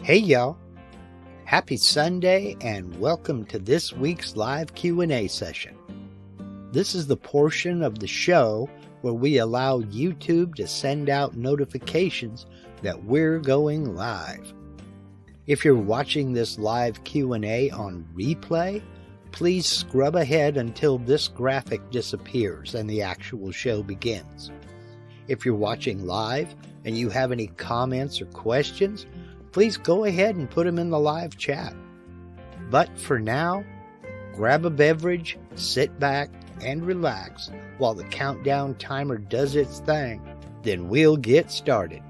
Hey y'all, happy Sunday and welcome to this week's live Q&A session. This is the portion of the show where we allow YouTube to send out notifications that we're going live. If you're watching this live Q&A on replay, please scrub ahead until this graphic disappears and the actual show begins. If you're watching live and you have any comments or questions, please go ahead and put them in the live chat. But for now, grab a beverage, sit back, and relax while the countdown timer does its thing. Then we'll get started.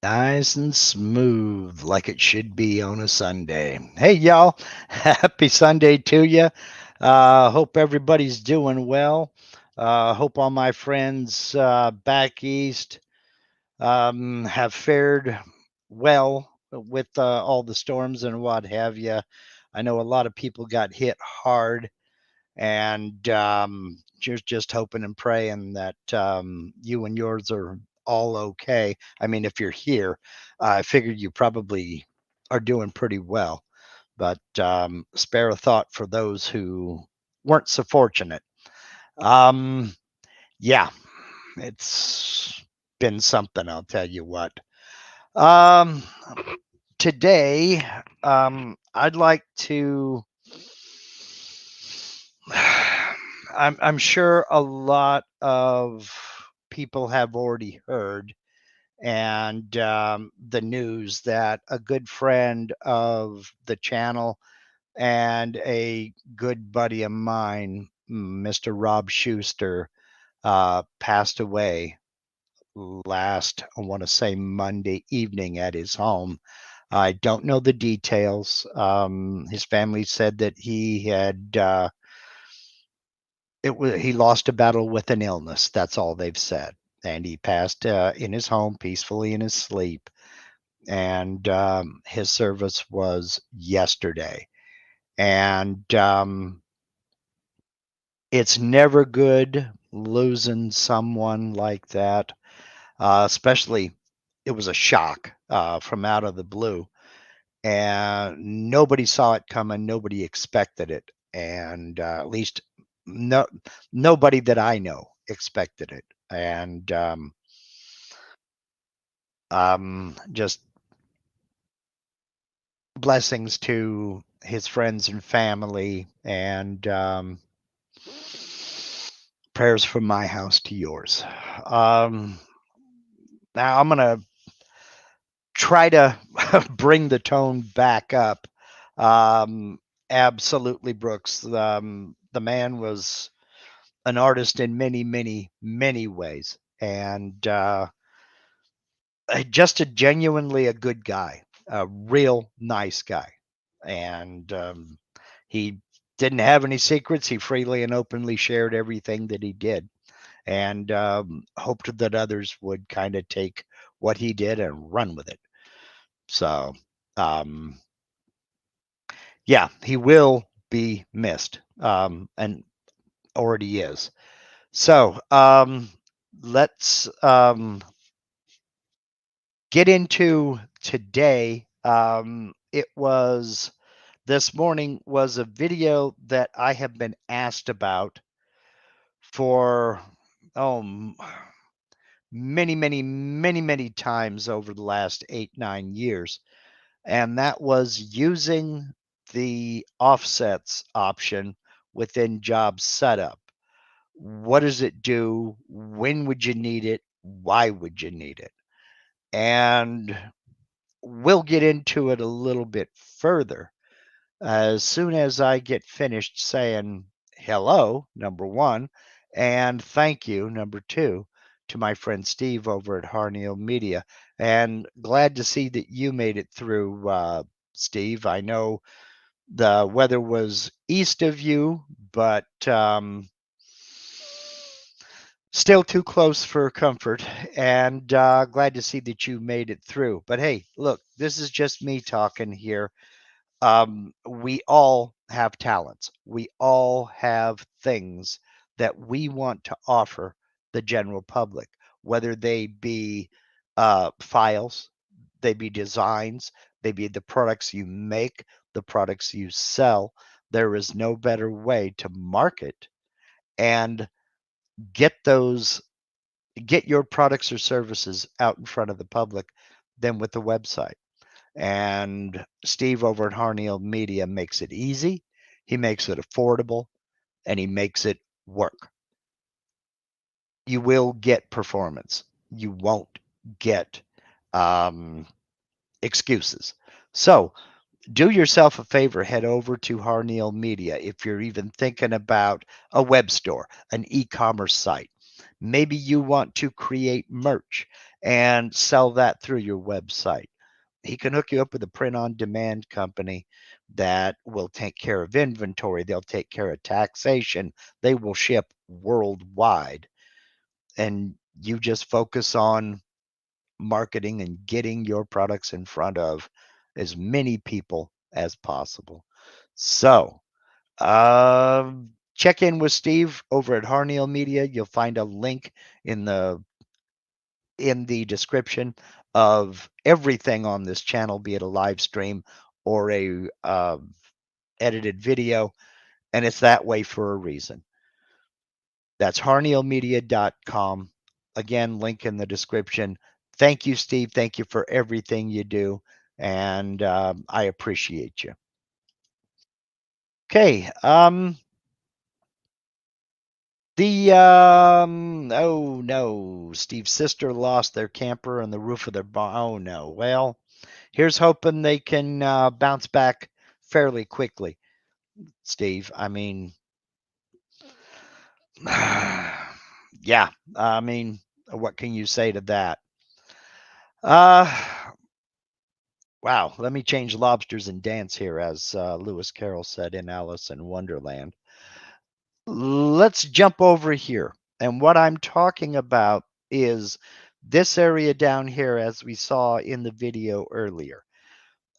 Nice and smooth like it should be on a Sunday. Hey, y'all. Happy Sunday to you. Hope everybody's doing well. Hope all my friends back east have fared well with all the storms and what have you. I know a lot of people got hit hard, and just hoping and praying that you and yours are all okay. I mean, if you're here, I figured you probably are doing pretty well, but spare a thought for those who weren't so fortunate. Um, yeah, it's been something, I'll tell you what. Um, Today, I'd like to. I'm sure a lot of people have already heard and the news that a good friend of the channel and a good buddy of mine, Mr. Rob Schuster, passed away last, I want to say Monday evening at his home. I don't know the details. His family said that he lost a battle with an illness. That's all they've said, and he passed in his home peacefully in his sleep. And his service was yesterday, and it's never good losing someone like that, especially it was a shock from out of the blue, and nobody saw it coming. Nobody expected it, and at least no nobody that I know expected it. And just blessings to his friends and family, and prayers from my house to yours. Um, Now I'm gonna try to bring the tone back up. Um, Absolutely, Brooks. The man was an artist in many, many, many ways, and just a genuinely a good guy, a real nice guy, and he didn't have any secrets. He freely and openly shared everything that he did, and hoped that others would kind of take what he did and run with it. So, um, yeah, he will be missed, and already is. So, let's get into today. It was this morning was a video that I have been asked about for oh many, many, many, many times over the last 8, 9 years, and that was using the offsets option within job setup. What does it do? When would you need it? Why would you need it? And we'll get into it a little bit further as soon as I get finished saying hello, number one, and thank you, number two, to my friend Steve over at Harneo Media. And glad to see that you made it through, Steve. I know the weather was east of you, but still too close for comfort, and glad to see that you made it through. But hey, look, this is just me talking here. We all have talents. We all have things that we want to offer the general public, whether they be files, they be designs, they be the products you make, the products you sell. There is no better way to market and get those get your products or services out in front of the public than with the website. And Steve over at Harneel Media makes it easy, he makes it affordable, and he makes it work. You will get performance. You won't get excuses. So do yourself a favor, head over to Harneel Media if you're even thinking about a web store, an e-commerce site. Maybe you want to create merch and sell that through your website. He can hook you up with a print on demand company that will take care of inventory. They'll take care of taxation. They will ship worldwide. And you just focus on marketing and getting your products in front of as many people as possible. So, check in with Steve over at Harneal Media. You'll find a link in the description of everything on this channel, be it a live stream or a edited video, and it's that way for a reason. That's harnealmedia.com. Again, link in the description. Thank you, Steve. Thank you for everything you do, and I appreciate you. Okay. Oh no, Steve's sister lost their camper and the roof of their barn. Oh no. Well, here's hoping they can bounce back fairly quickly, Steve. I mean, yeah. I mean, what can you say to that? Wow. Let me change lobsters and dance here, as Lewis Carroll said in Alice in Wonderland. Let's jump over here. And what I'm talking about is this area down here, as we saw in the video earlier.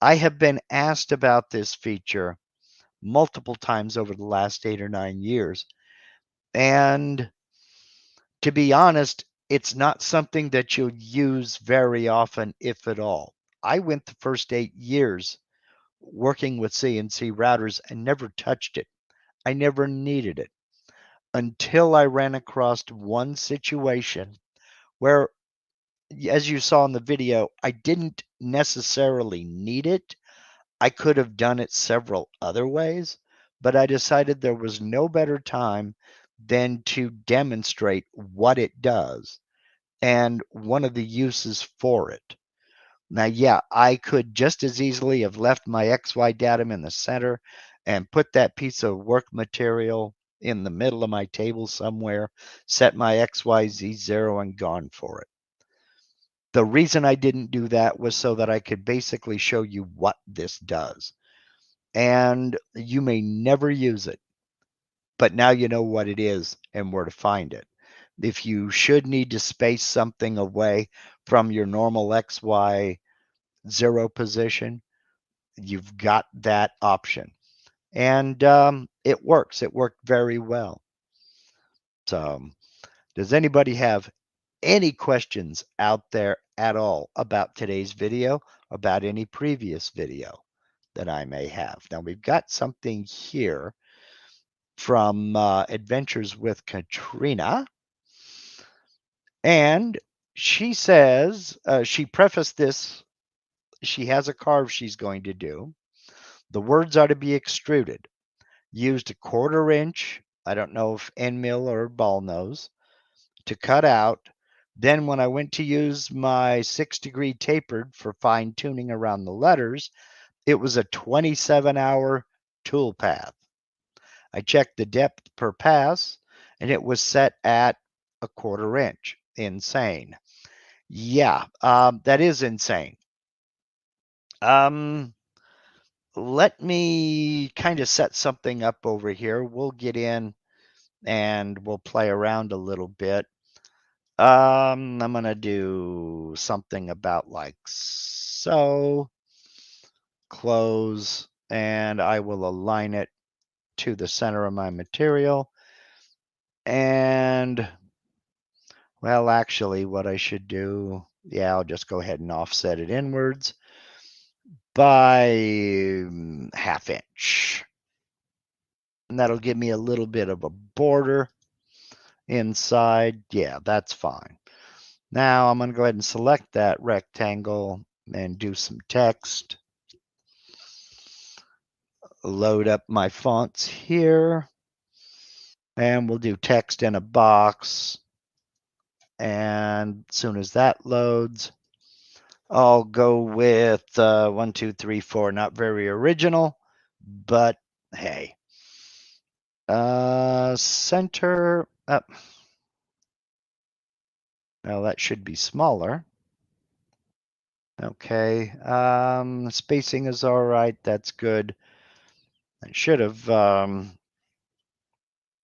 I have been asked about this feature multiple times over the last 8 or 9 years. And to be honest, it's not something that you'll use very often, if at all. I went the first 8 years working with CNC routers and never touched it. I never needed it until I ran across one situation where, as you saw in the video, I didn't necessarily need it. I could have done it several other ways, but I decided there was no better time than to demonstrate what it does and one of the uses for it. Now, yeah, I could just as easily have left my XY datum in the center and put that piece of work material in the middle of my table somewhere, set my XYZ 0 and gone for it. The reason I didn't do that was so that I could basically show you what this does. And you may never use it, but now you know what it is and where to find it. If you should need to space something away from your normal XY 0 position, you've got that option. And it works. It worked very well. So, does anybody have any questions out there at all about today's video, about any previous video that I may have? Now, we've got something here from Adventures with Katrina. And she says, she prefaced this, she has a carve she's going to do. The words are to be extruded. Used a 1/4 inch, I don't know if end mill or ball nose, to cut out. Then when I went to use my 6-degree tapered for fine tuning around the letters, it was a 27-hour toolpath. I checked the depth per pass, and it was set at a 1/4 inch. Insane. Yeah, that is insane. Let me kind of set something up over here. We'll get in and we'll play around a little bit. I'm going to do something about like so. Close, and I will align it to the center of my material. And, well, actually, what I should do, yeah, I'll just go ahead and offset it inwards by 1/2 inch. And that'll give me a little bit of a border inside. Yeah, that's fine. Now I'm going to go ahead and select that rectangle and do some text. Load up my fonts here. And we'll do text in a box. And as soon as that loads, I'll go with 1, 2, 3, 4. Not very original, but hey. Center up. Well, that should be smaller. Okay. Spacing is all right. That's good. It should have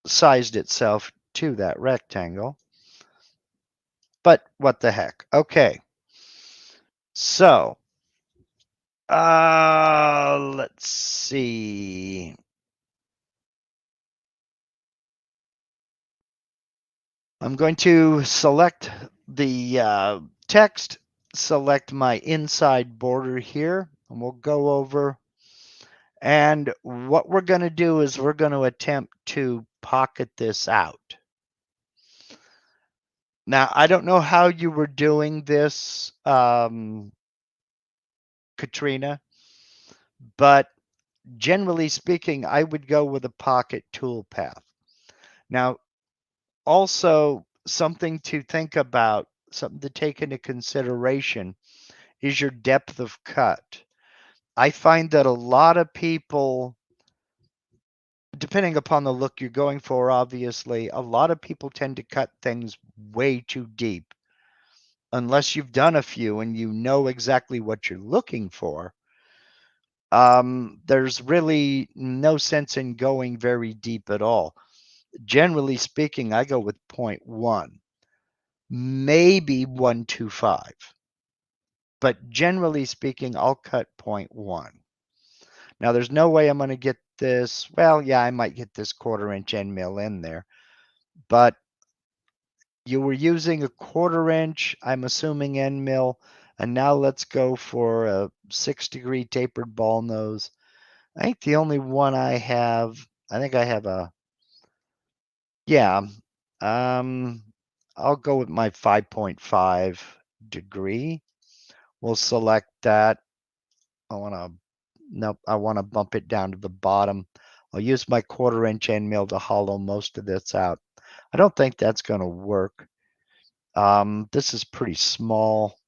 sized itself to that rectangle. But what the heck? Okay. So, let's see. I'm going to select the text, select my inside border here, and we'll go over. And what we're going to do is we're going to attempt to pocket this out. Now, I don't know how you were doing this, Katrina, but generally speaking, I would go with a pocket toolpath. Now, also something to think about, something to take into consideration is your depth of cut. I find that a lot of people, depending upon the look you're going for, obviously, a lot of people tend to cut things way too deep. Unless you've done a few and you know exactly what you're looking for, there's really no sense in going very deep at all. Generally speaking, I go with 0.1, maybe 125. But generally speaking, I'll cut 0.1. Now, there's no way I'm going to get this. Well, yeah, I might get this 1/4 inch end mill in there, but you were using a 1/4 inch, I'm assuming, end mill, and now let's go for a 6-degree tapered ball nose. I think the only one I have, I think I have a, yeah, I'll go with my 5.5 degree. We'll select that. Nope, I want to bump it down to the bottom. I'll use my 1/4 inch end mill to hollow most of this out. I don't think that's going to work. This is pretty small.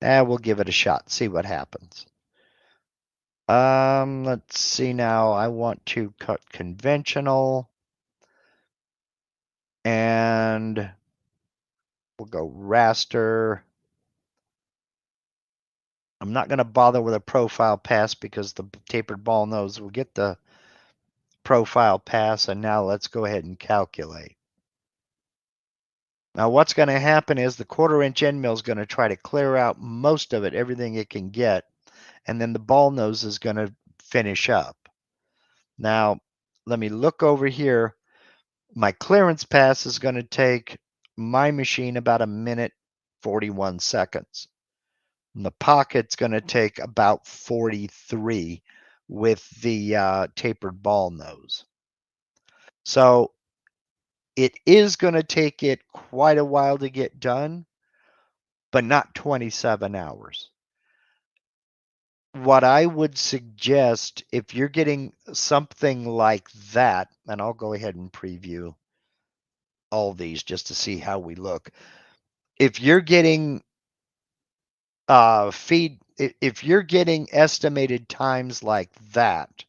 We'll give it a shot, see what happens. Let's see now. I want to cut conventional. And we'll go raster. I'm not going to bother with a profile pass because the tapered ball nose will get the profile pass. And now let's go ahead and calculate. Now what's going to happen is the 1/4 inch end mill is going to try to clear out most of it, everything it can get. And then the ball nose is going to finish up. Now, let me look over here. My clearance pass is going to take my machine about 1 minute 41 seconds. And the pocket's going to take about 43 with the tapered ball nose. So it is going to take it quite a while to get done, but not 27 hours. What I would suggest, if you're getting something like that, and I'll go ahead and preview all these just to see how we look. If you're getting if you're getting estimated times like that,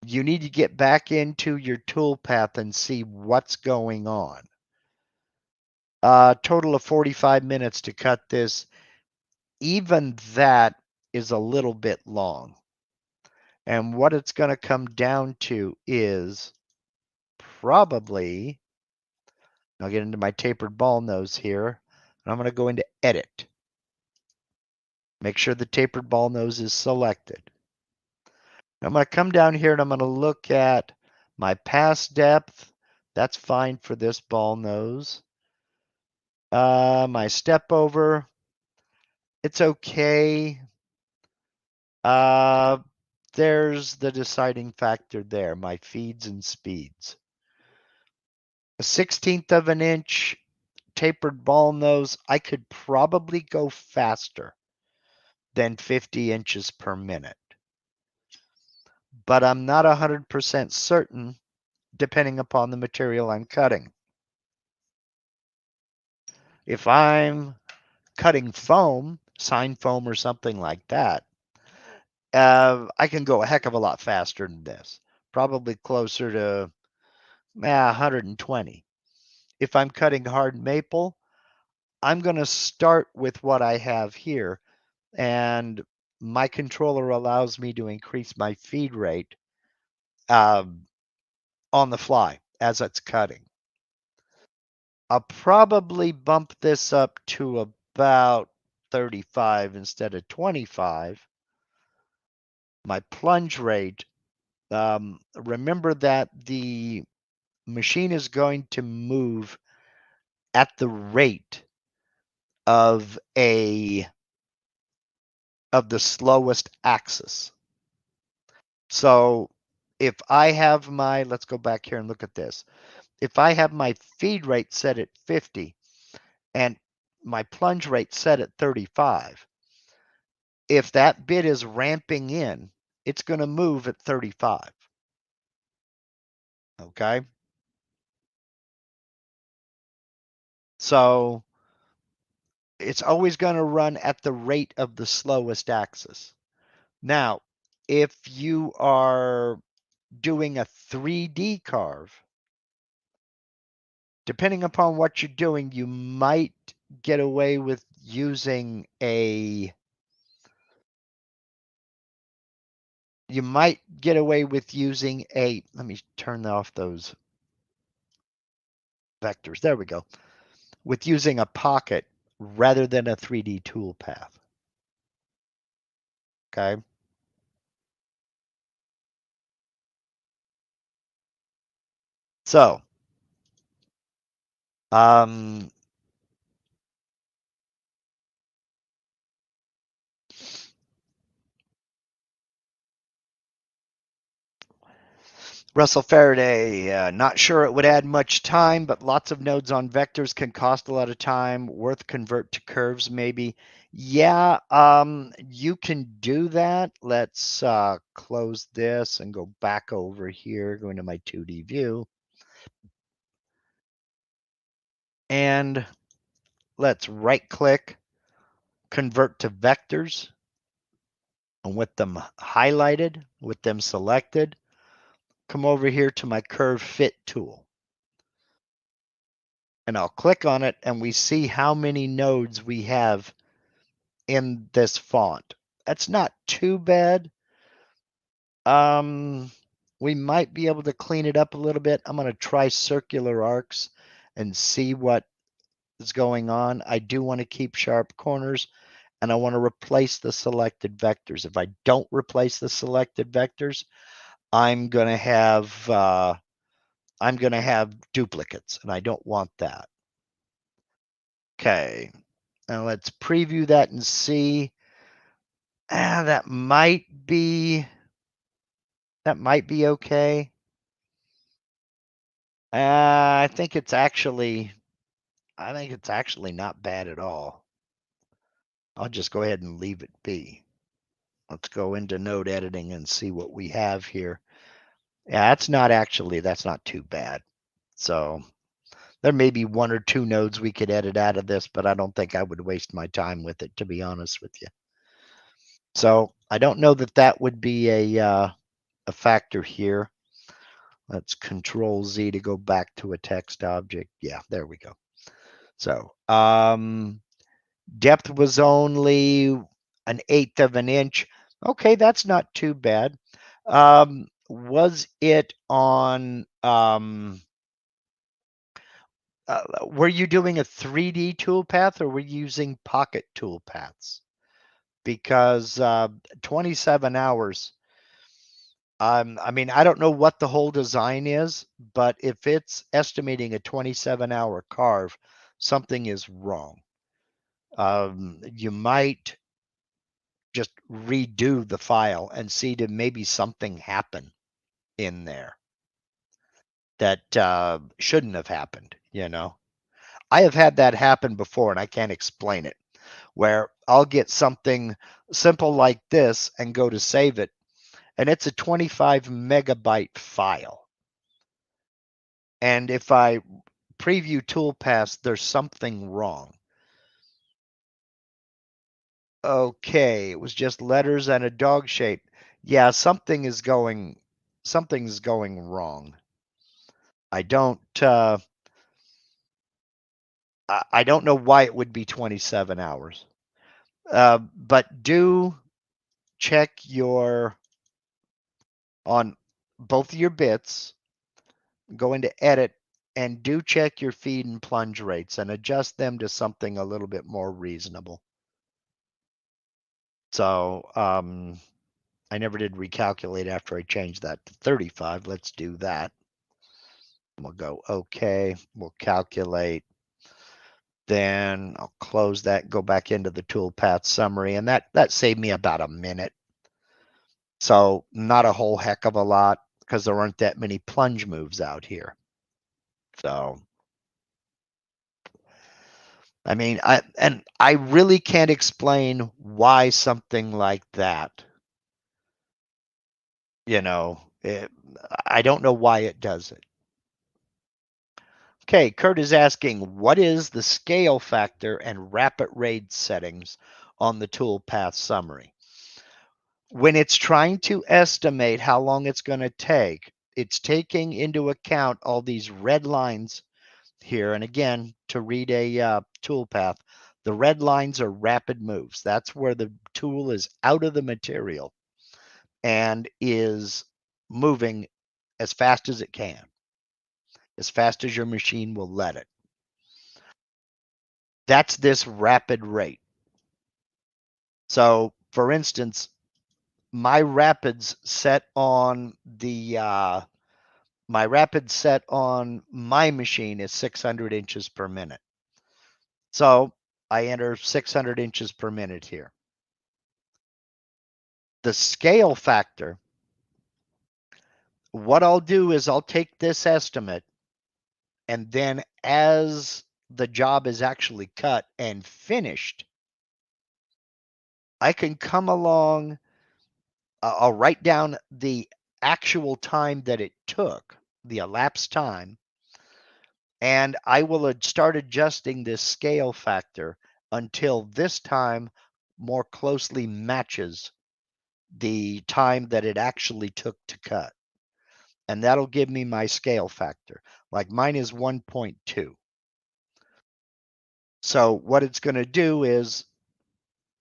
you need to get back into your toolpath and see what's going on. Total of 45 minutes to cut this. Even that is a little bit long. And what it's going to come down to is probably, I'll get into my tapered ball nose here, and I'm going to go into edit. Make sure the tapered ball nose is selected. I'm going to come down here and I'm going to look at my pass depth. That's fine for this ball nose. My step over, it's okay. There's the deciding factor there, my feeds and speeds. A 1/16 of an inch tapered ball nose, I could probably go faster than 50 inches per minute. But I'm not 100% certain depending upon the material I'm cutting. If I'm cutting foam, sign foam or something like that, I can go a heck of a lot faster than this, probably closer to 120. If I'm cutting hard maple, I'm going to start with what I have here, and my controller allows me to increase my feed rate on the fly as it's cutting. I'll probably bump this up to about 35 instead of 25, my plunge rate, remember that the machine is going to move at the rate of the slowest axis. So if I have my, let's go back here and look at this. If I have my feed rate set at 50 and my plunge rate set at 35, if that bit is ramping in, it's going to move at 35. Okay. So it's always going to run at the rate of the slowest axis. Now, if you are doing a 3D carve, depending upon what you're doing, you might get away with using a let me turn off those vectors. There we go. With using a pocket rather than a 3D toolpath. Okay. So, Russell Faraday, not sure it would add much time, but lots of nodes on vectors can cost a lot of time. Worth convert to curves, maybe. Yeah, you can do that. Let's close this and go back over here, go into my 2D view. And let's right click, convert to vectors. And with them highlighted, with them selected, come over here to my curve fit tool. And I'll click on it and we see how many nodes we have in this font. That's not too bad. We might be able to clean it up a little bit. I'm going to try circular arcs and see what is going on. I do want to keep sharp corners and I want to replace the selected vectors. If I don't replace the selected vectors, I'm going to have duplicates and I don't want that. Okay. Now let's preview that and see. That might be okay. I think it's actually not bad at all. I'll just go ahead and leave it be. Let's go into node editing and see what we have here. Yeah, that's not too bad. So there may be one or two nodes we could edit out of this, but I don't think I would waste my time with it, to be honest with you. So I don't know that would be a factor here. Let's Control Z to go back to a text object. Yeah, there we go. So depth was only 1/8 of an inch. Okay, that's not too bad. Was it on? Were you doing a 3D toolpath or were you using pocket toolpaths? Because 27 hours. I mean, I don't know what the whole design is, but if it's estimating a 27-hour carve, something is wrong. You might just redo the file and see that maybe something happened in there that shouldn't have happened, you know. I have had that happen before and I can't explain it, where I'll get something simple like this and go to save it, and it's a 25 megabyte file. And if I preview toolpaths, there's something wrong. Okay, it was just letters and a dog shape. Yeah, something's going wrong. I don't know why it would be 27 hours. But do check on both of your bits, go into edit and do check your feed and plunge rates and adjust them to something a little bit more reasonable. So I never did recalculate after I changed that to 35. Let's do that. We'll go OK. We'll calculate. Then I'll close that, go back into the toolpath summary, and that saved me about a minute. So not a whole heck of a lot because there aren't that many plunge moves out here. So I mean, I really can't explain why something like that, I don't know why it does it. Okay, Kurt is asking, what is the scale factor and rapid rate settings on the toolpath summary? When it's trying to estimate how long it's going to take, it's taking into account all these red lines here. And again, to read a toolpath, the red lines are rapid moves. That's where the tool is out of the material and is moving as fast as it can, as fast as your machine will let it. That's this rapid rate. So, for instance, my rapids set on my machine is 600 inches per minute. So I enter 600 inches per minute here. The scale factor, what I'll do is I'll take this estimate, and then as the job is actually cut and finished, I can come along, I'll write down the actual time that it took, the elapsed time, and I will start adjusting this scale factor until this time more closely matches the time that it actually took to cut. And that'll give me my scale factor. Like mine is 1.2. So what it's going to do is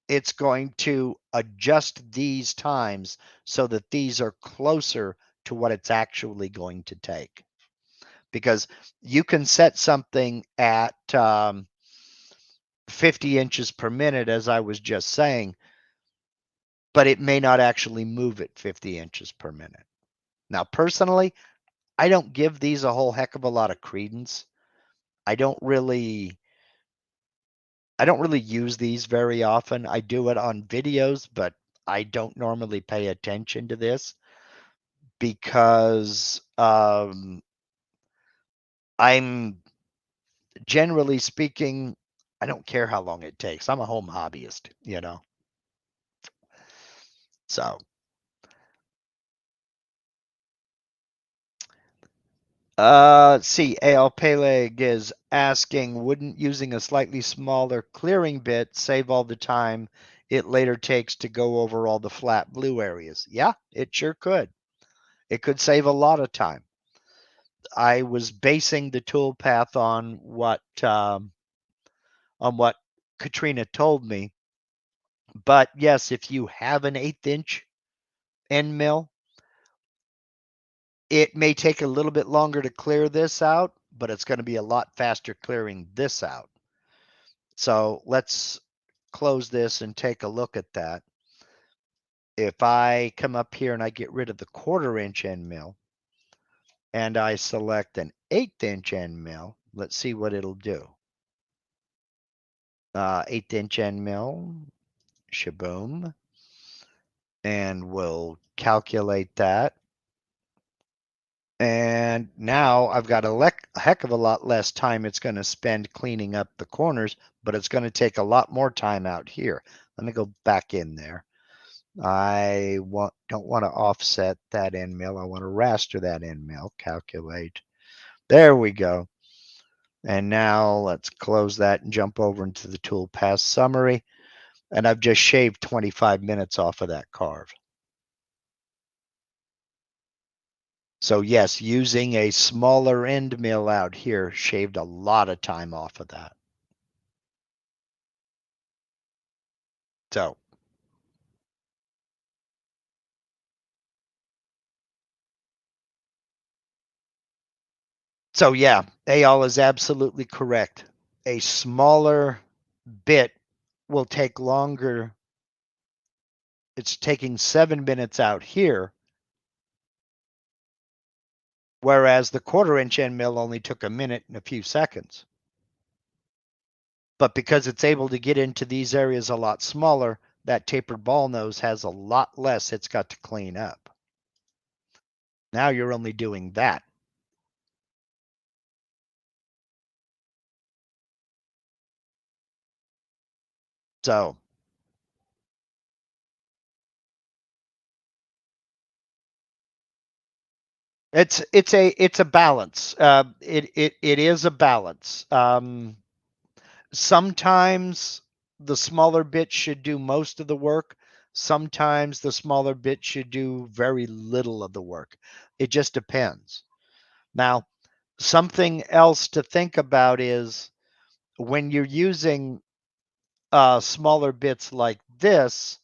it's going to adjust these times so that these are closer to what it's actually going to take. Because you can set something at 50 inches per minute, as I was just saying, but it may not actually move at 50 inches per minute. Now, personally, I don't give these a whole heck of a lot of credence. I don't really use these very often. I do it on videos, but I don't normally pay attention to this because I'm generally speaking, I don't care how long it takes. I'm a home hobbyist, So let's see. AL Peleg is asking, wouldn't using a slightly smaller clearing bit save all the time it later takes to go over all the flat blue areas? Yeah, it sure could. It could save a lot of time. I was basing the toolpath on what Katrina told me. But yes, if you have an 1/8 inch end mill, it may take a little bit longer to clear this out, but it's going to be a lot faster clearing this out. So let's close this and take a look at that. If I come up here and I get rid of the 1/4 inch end mill and I select an 1/8 inch end mill, let's see what it'll do. 1/8 inch end mill, shaboom, and we'll calculate that. And now I've got a heck of a lot less time it's going to spend cleaning up the corners, but it's going to take a lot more time out here. Let me go back in there. I don't want to offset that end mill. I want to raster that end mill. Calculate. There we go. And now let's close that and jump over into the toolpath summary. And I've just shaved 25 minutes off of that carve. So yes, using a smaller end mill out here shaved a lot of time off of that. So So yeah, Eyal is absolutely correct. A smaller bit will take longer. It's taking 7 minutes out here, whereas the 1/4 inch end mill only took a minute and a few seconds. But because it's able to get into these areas a lot smaller, that tapered ball nose has a lot less it's got to clean up. Now you're only doing that. So it's a balance. It is a balance. Sometimes the smaller bit should do most of the work. Sometimes the smaller bit should do very little of the work. It just depends. Now, something else to think about is when you're using smaller bits like this,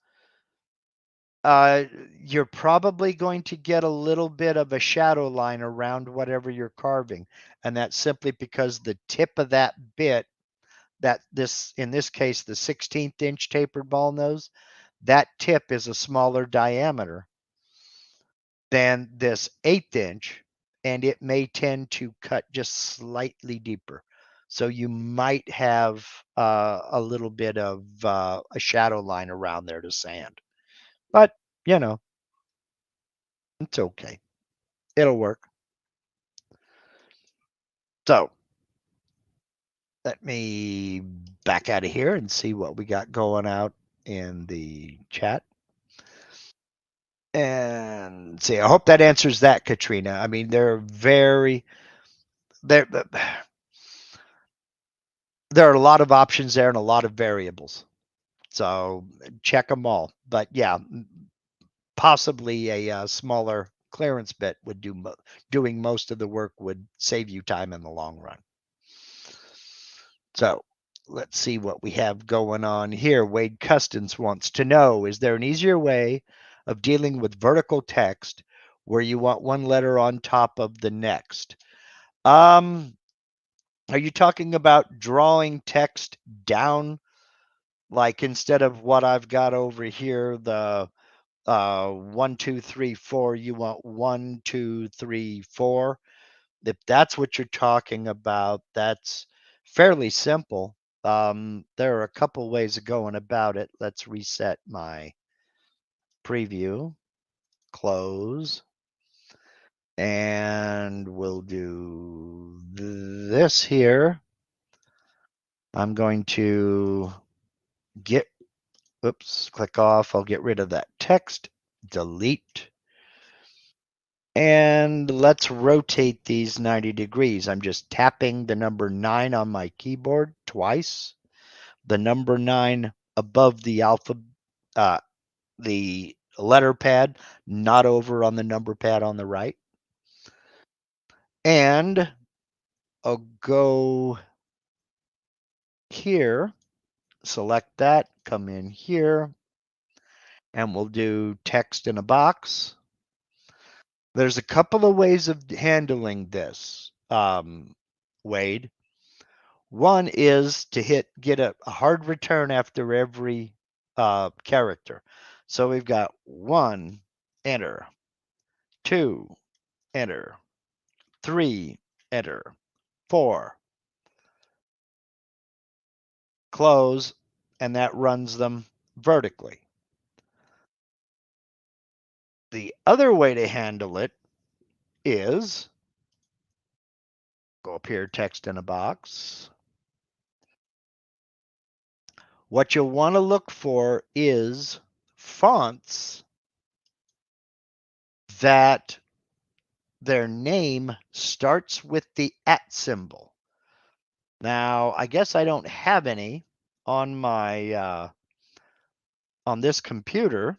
uh, you're probably going to get a little bit of a shadow line around whatever you're carving. And that's simply because the tip of that bit, in this case, the 16th inch tapered ball nose, that tip is a smaller diameter than this 1/8 inch, and it may tend to cut just slightly deeper. So you might have a little bit of a shadow line around there to sand. But, you know, it's okay. It'll work. So let me back out of here and see what we got going out in the chat. And see, I hope that answers that, Katrina. I mean, there there are a lot of options there and a lot of variables. So check them all. But yeah, possibly a smaller clearance bit would doing most of the work would save you time in the long run. So let's see what we have going on here. Wade Custins wants to know, is there an easier way of dealing with vertical text where you want one letter on top of the next? Are you talking about drawing text down, like instead of what I've got over here, the 1, 2, 3, 4, you want 1, 2, 3, 4? If that's what you're talking about, that's fairly simple. There are a couple ways of going about it. Let's reset my preview, close, and we'll do this here. I'm going to get, oops, click off. I'll get rid of that text, delete. And let's rotate these 90 degrees. I'm just tapping the number 9 on my keyboard twice. The number 9 above the the letter pad, not over on the number pad on the right. And I'll go here, select that, come in here, and we'll do text in a box. There's a couple of ways of handling this, Wade. One is to get a hard return after every character. So we've got 1, enter, 2, enter, 3, enter, 4, close, and that runs them vertically. The other way to handle it is go up here, text in a box. What you'll want to look for is fonts that their name starts with the @ symbol. Now, I guess I don't have any on my on this computer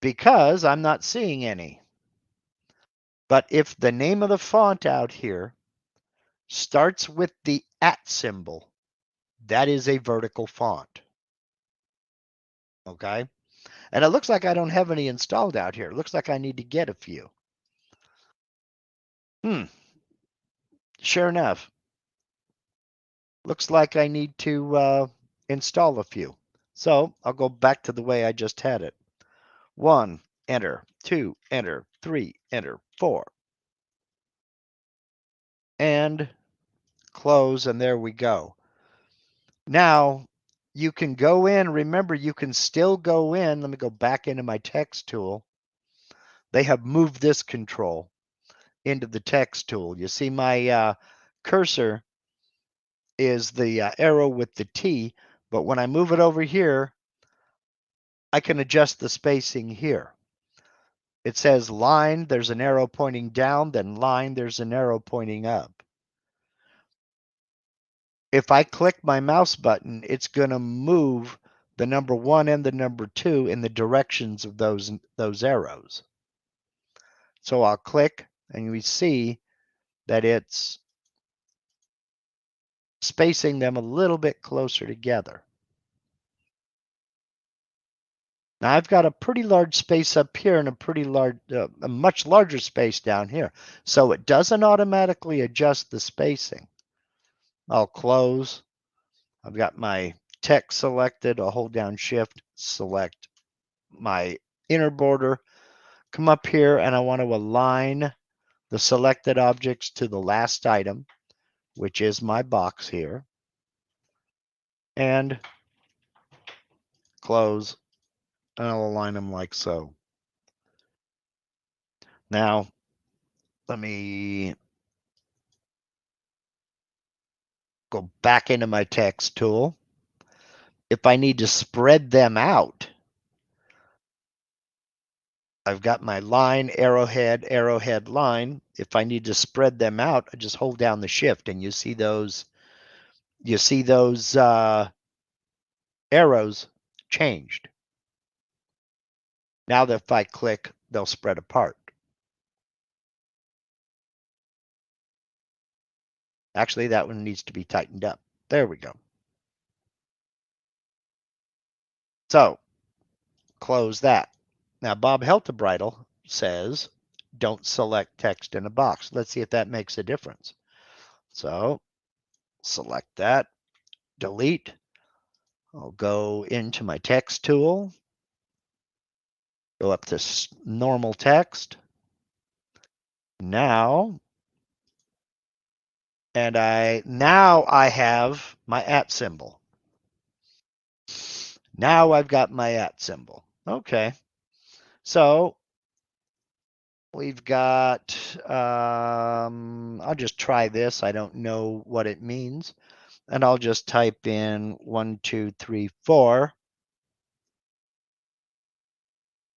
because I'm not seeing any. But if the name of the font out here starts with the @ symbol, that is a vertical font. Okay? And it looks like I don't have any installed out here. It looks like I need to get a few. Sure enough, looks like I need to install a few. So I'll go back to the way I just had it. 1, enter. 2, enter. 3, enter. 4. And close, and there we go. Now, you can go in. Remember, you can still go in. Let me go back into my text tool. They have moved this control into the text tool. You see my cursor is the arrow with the T, but when I move it over here, I can adjust the spacing here. It says line, there's an arrow pointing down, then line, there's an arrow pointing up. If I click my mouse button, it's going to move the number 1 and the number 2 in the directions of those arrows. So I'll click, and we see that it's spacing them a little bit closer together. Now I've got a pretty large space up here and a much larger space down here. So it doesn't automatically adjust the spacing. I'll close. I've got my text selected. I'll hold down Shift, select my inner border, come up here, and I want to align the selected objects to the last item, which is my box here, and close, and I'll align them like so. Now, let me go back into my text tool. If I need to spread them out, I've got my line, arrowhead, arrowhead, line. If I need to spread them out, I just hold down the Shift, and you see those arrows changed. Now that if I click, they'll spread apart. Actually, that one needs to be tightened up. There we go. So, close that. Now, Bob Heltebridle says, don't select text in a box. Let's see if that makes a difference. So, select that, delete. I'll go into my text tool, go up to normal text. Now I have my @ symbol. Now I've got my @ symbol. Okay. So we've got, I'll just try this. I don't know what it means. And I'll just type in 1, 2, 3, 4.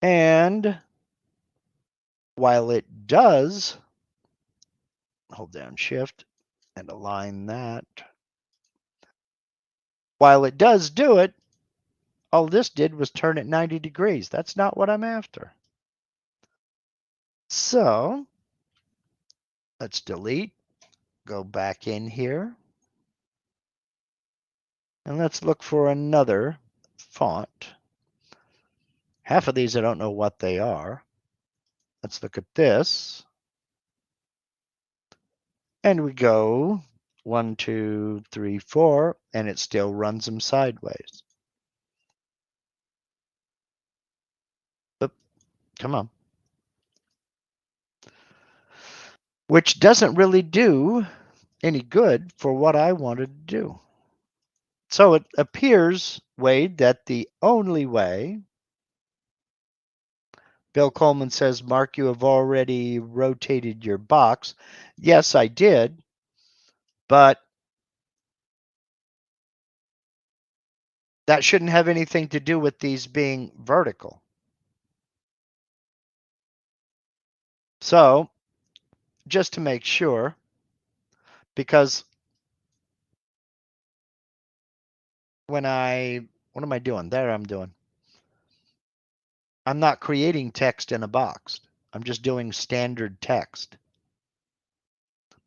And while it does, hold down Shift and align that. While it does do it, all this did was turn it 90 degrees. That's not what I'm after. So let's delete, go back in here, and let's look for another font. Half of these I don't know what they are. Let's look at this. And we go 1, 2, 3, 4, and it still runs them sideways. Oop, come on. Which doesn't really do any good for what I wanted to do. So it appears, Wade, that the only way, Bill Coleman says, Mark, you have already rotated your box. Yes, I did, but that shouldn't have anything to do with these being vertical. So just to make sure, because what am I doing? There I'm doing. I'm not creating text in a box. I'm just doing standard text.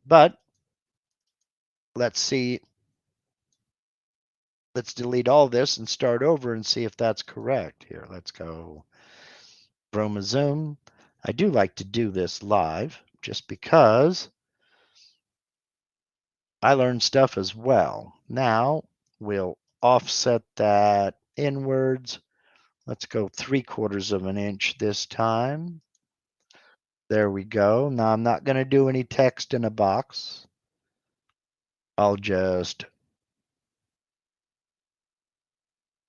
But let's see. Let's delete all this and start over and see if that's correct. Here, let's go Chroma Zoom. I do like to do this live. just because I learned stuff as well. Now we'll offset that inwards. Let's go 3/4 of an inch this time. There we go. Now I'm not going to do any text in a box. I'll just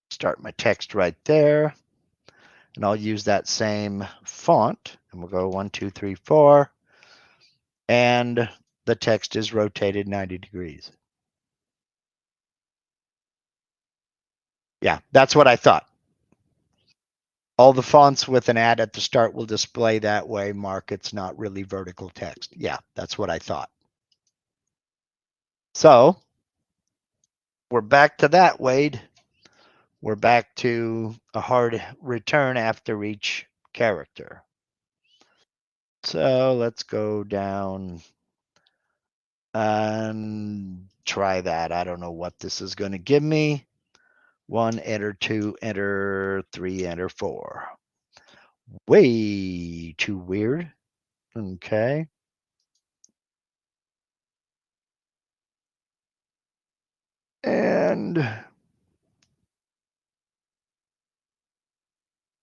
start my text right there. And I'll use that same font. And we'll go 1, 2, 3, 4. And the text is rotated 90 degrees. Yeah, that's what I thought. All the fonts with an at the start will display that way. Mark, it's not really vertical text. Yeah, that's what I thought. So we're back to that, Wade. We're back to a hard return after each character. So let's go down and try that. I don't know what this is going to give me. 1, enter, 2, enter, 3, enter, 4. Way too weird. Okay. And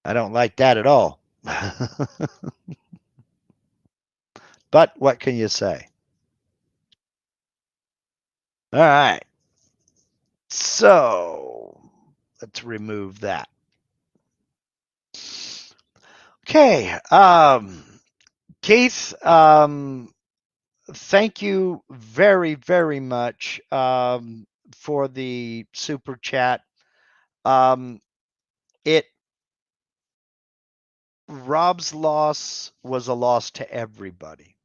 I don't like that at all. But what can you say? All right. So let's remove that. Okay. Keith, thank you very, very much for the super chat. It Rob's loss was a loss to everybody.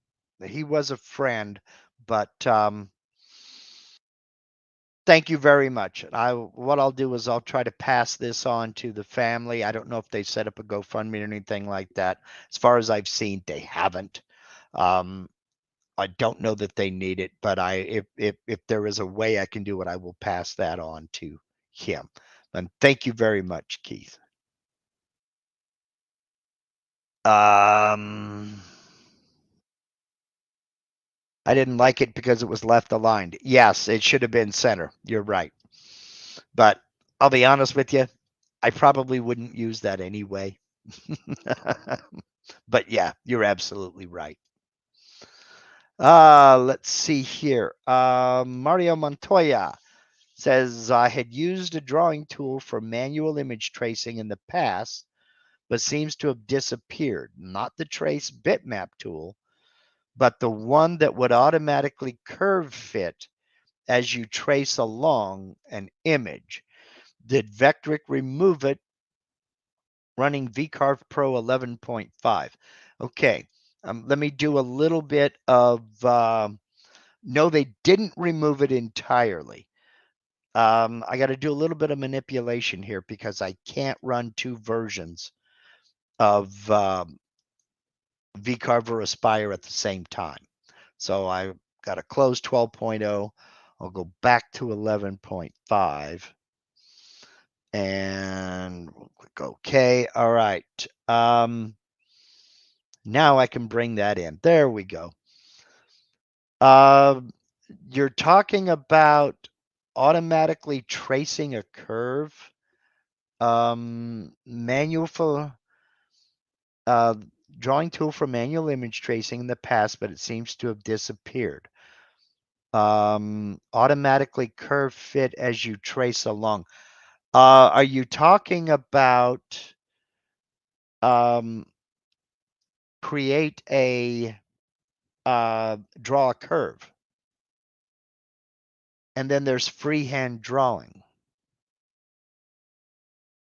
He was a friend, but thank you very much. What I'll do is I'll try to pass this on to the family. I don't know if they set up a GoFundMe or anything like that. As far as I've seen, they haven't. I don't know that they need it, but if there is a way I can do it, I will pass that on to him. And thank you very much, Keith. I didn't like it because it was left aligned. Yes, it should have been center. You're right. But I'll be honest with you, I probably wouldn't use that anyway. But yeah, you're absolutely right. Let's see here. Mario Montoya says, I had used a drawing tool for manual image tracing in the past, but seems to have disappeared. Not the trace bitmap tool, but the one that would automatically curve fit as you trace along an image. Did Vectric remove it running VCarve Pro 11.5? Okay, let me do a little bit of, no, they didn't remove it entirely. I got to do a little bit of manipulation here because I can't run two versions of VCarve or Aspire at the same time. So I got to close 12.0. I'll go back to 11.5 and we'll click OK. All right. Now I can bring that in. There we go. You're talking about automatically tracing a curve. Manual for drawing tool for manual image tracing in the past, but it seems to have disappeared. Automatically curve fit as you trace along. Are you talking about create a draw a curve? And then there's freehand drawing.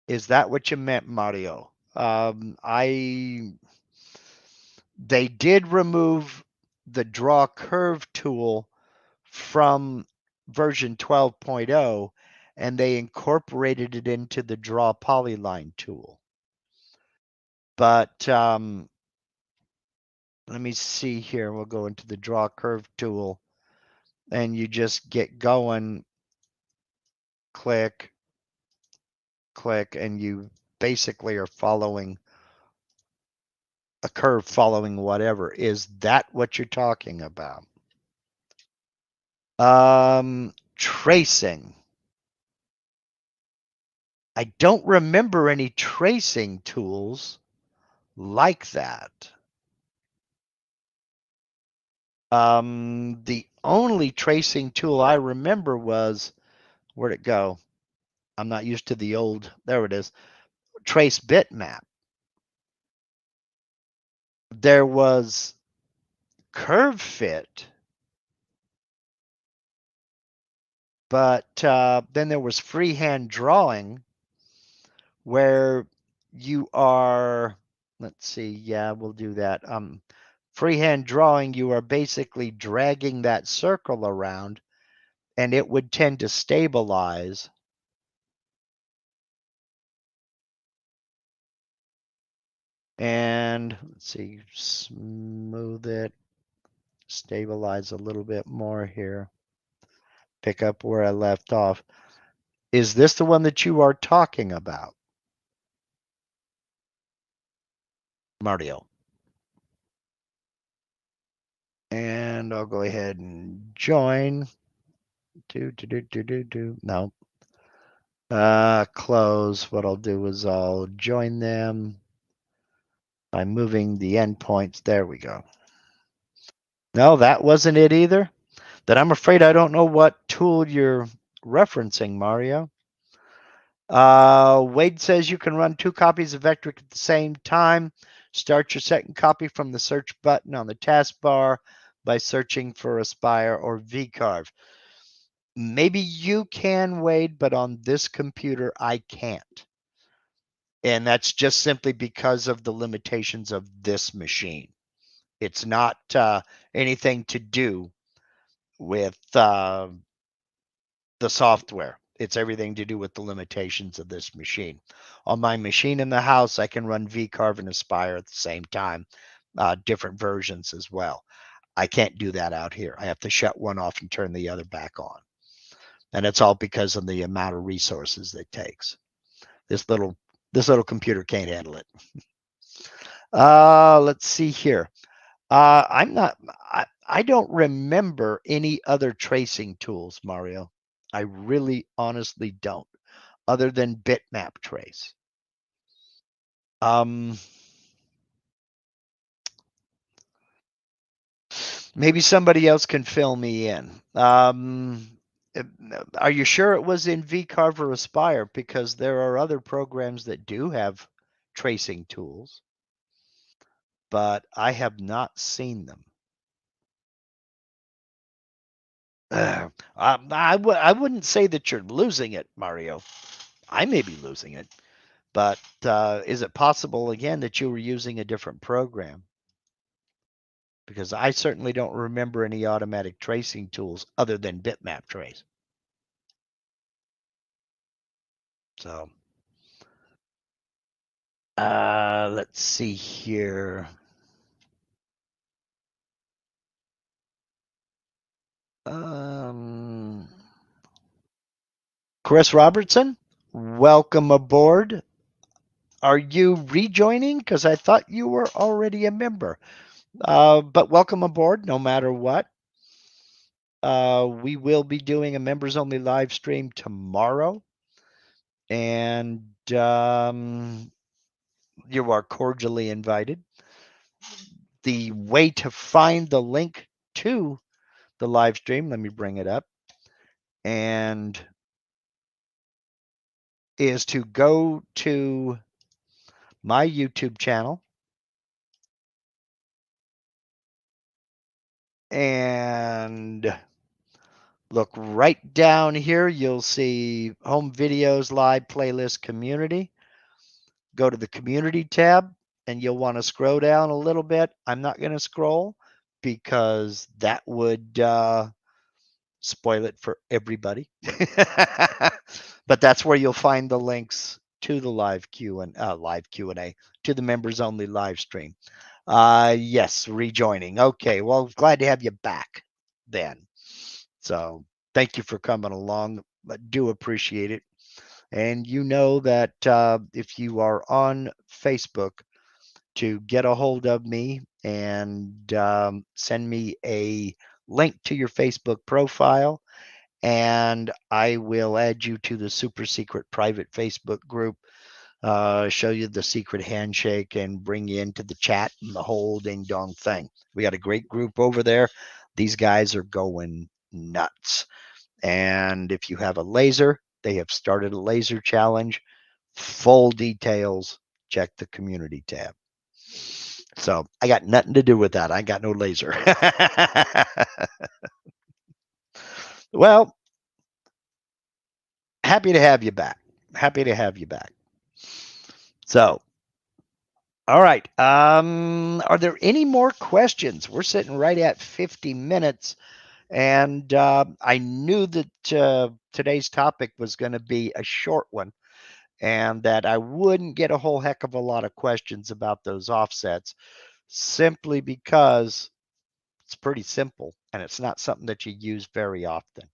Is that what you meant, Mario? They did remove the draw curve tool from version 12.0 and they incorporated it into the draw polyline tool. But let me see here. We'll go into the draw curve tool and you just get going, click, click, and you basically are following a curve following whatever. Is that what you're talking about? Tracing. I don't remember any tracing tools like that. The only tracing tool I remember was, where'd it go? I'm not used to the old, there it is, trace bitmap. There was curve fit, but then there was freehand drawing where you are, let's see, yeah, we'll do that. Freehand drawing, you are basically dragging that circle around and it would tend to stabilize. And let's see, smooth it, stabilize a little bit more here, pick up where I left off. Is this the one that you are talking about, Mario? And I'll go ahead and join. No. Close. What I'll do is I'll join them by moving the endpoints. There we go. No, that wasn't it either. Then I'm afraid I don't know what tool you're referencing, Mario. Wade says you can run 2 copies of Vectric at the same time. Start your second copy from the search button on the taskbar by searching for Aspire or VCarve. Maybe you can, Wade, but on this computer, I can't. And that's just simply because of the limitations of this machine. It's not anything to do with the software. It's everything to do with the limitations of this machine. On my machine in the house, I can run VCarve and Aspire at the same time, different versions as well. I can't do that out here. I have to shut one off and turn the other back on. And it's all because of the amount of resources it takes. This little computer can't handle it. Let's see here. I don't remember any other tracing tools, Mario. I really honestly don't, other than bitmap trace. Maybe somebody else can fill me in. Are you sure it was in VCarve or Aspire? Because there are other programs that do have tracing tools, but I have not seen them. I wouldn't say that you're losing it, Mario. I may be losing it, but is it possible again that you were using a different program? Because I certainly don't remember any automatic tracing tools other than bitmap trace. So let's see here. Chris Robertson, welcome aboard. Are you rejoining? Because I thought you were already a member. But welcome aboard no matter what. We will be doing a members only live stream tomorrow. And you are cordially invited. The way to find the link to the live stream, let me bring it up, and is to go to my YouTube channel and look right down here. You'll see home videos, live playlist, community. Go to the community tab and you'll want to scroll down a little bit. I'm not going to scroll because that would spoil it for everybody. But that's where you'll find the links to the live Q&A, to the members only live stream. Yes, rejoining. Okay, well, glad to have you back then. So thank you for coming along. I do appreciate it. And you know that if you are on Facebook, to get a hold of me and send me a link to your Facebook profile, and I will add you to the super secret private Facebook group, show you the secret handshake, and bring you into the chat and the whole ding dong thing. We got a great group over there. These guys are going nuts. And if you have a laser, they have started a laser challenge. Full details, check the community tab. So I got nothing to do with that. I got no laser. Well, happy to have you back. Happy to have you back. So, all right. Are there any more questions? We're sitting right at 50 minutes. And I knew that today's topic was going to be a short one, and that I wouldn't get a whole heck of a lot of questions about those offsets, simply because it's pretty simple and it's not something that you use very often.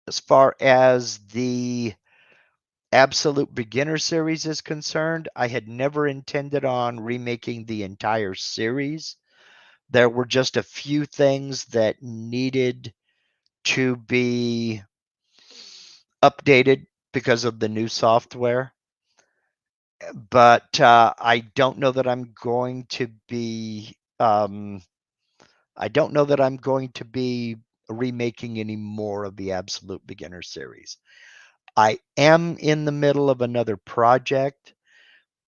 As far as the Absolute Beginner series is concerned, I had never intended on remaking the entire series. There were just a few things that needed to be updated because of the new software. But I don't know that I'm going to be remaking any more of the Absolute Beginner series. I am in the middle of another project,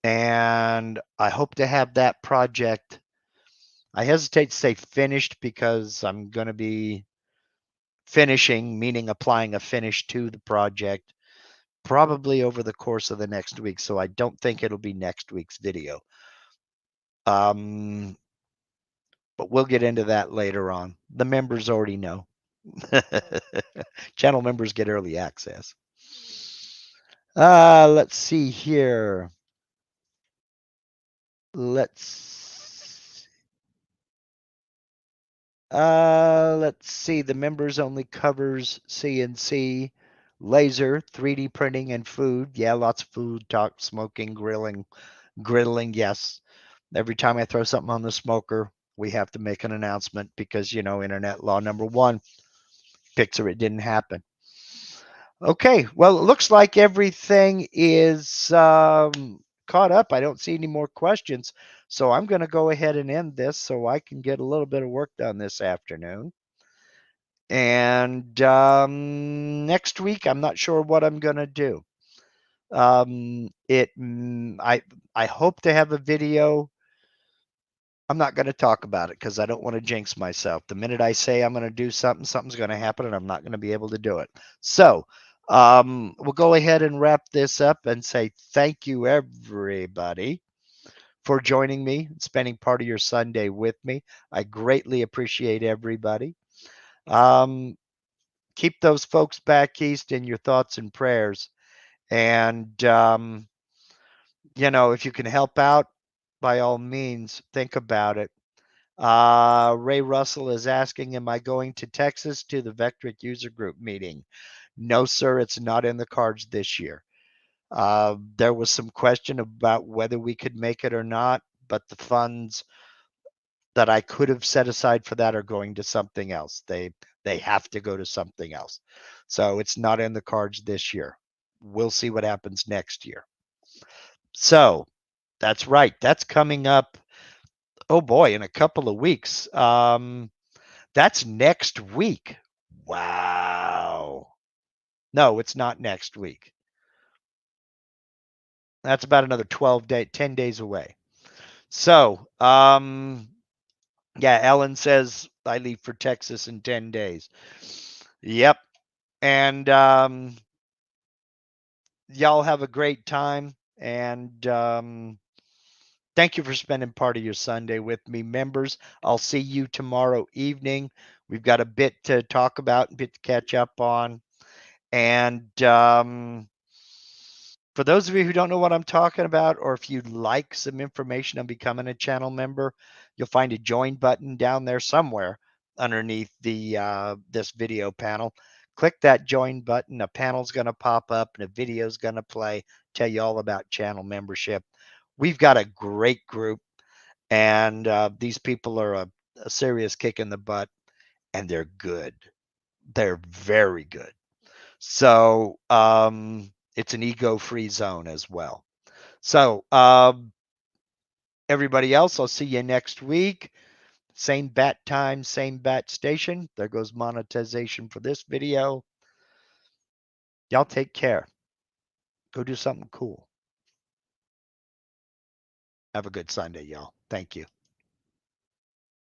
and I hope to have that project, I hesitate to say finished, because I'm going to be finishing, meaning applying a finish to the project, probably over the course of the next week. So I don't think it'll be next week's video. But we'll get into that later on. The members already know. Channel members get early access. Let's see here. Let's see. The members only covers CNC, laser, 3D printing, and food. Yeah, lots of food talk, smoking, griddling. Yes. Every time I throw something on the smoker, we have to make an announcement because, internet law number 1, picture it didn't happen. Okay, well, it looks like everything is caught up. I don't see any more questions. So I'm going to go ahead and end this so I can get a little bit of work done this afternoon. And next week, I'm not sure what I'm going to do. I hope to have a video. I'm not going to talk about it because I don't want to jinx myself. The minute I say I'm going to do something, something's going to happen, and I'm not going to be able to do it. So we'll go ahead and wrap this up and say thank you, everybody, for joining me and spending part of your Sunday with me. I greatly appreciate everybody. Keep those folks back east in your thoughts and prayers. And, if you can help out, by all means, think about it. Ray Russell is asking, am I going to Texas to the Vectric user group meeting? No, sir, it's not in the cards this year. There was some question about whether we could make it or not, but the funds that I could have set aside for that are going to something else. They have to go to something else. So it's not in the cards this year. We'll see what happens next year. So that's right. That's coming up. Oh boy, in a couple of weeks. That's next week. Wow. No, it's not next week. That's about another 10 days away. So, yeah, Ellen says I leave for Texas in 10 days. Yep. And y'all have a great time. And thank you for spending part of your Sunday with me, members. I'll see you tomorrow evening. We've got a bit to talk about, a bit to catch up on. And for those of you who don't know what I'm talking about, or if you'd like some information on becoming a channel member, you'll find a join button down there somewhere underneath the this video panel. Click that join button. A panel's going to pop up and a video's going to play, tell you all about channel membership. We've got a great group, and these people are a serious kick in the butt, and they're good. They're very good. So it's an ego-free zone as well. So everybody else, I'll see you next week. Same bat time, same bat station. There goes monetization for this video. Y'all take care. Go do something cool. Have a good Sunday, y'all. Thank you.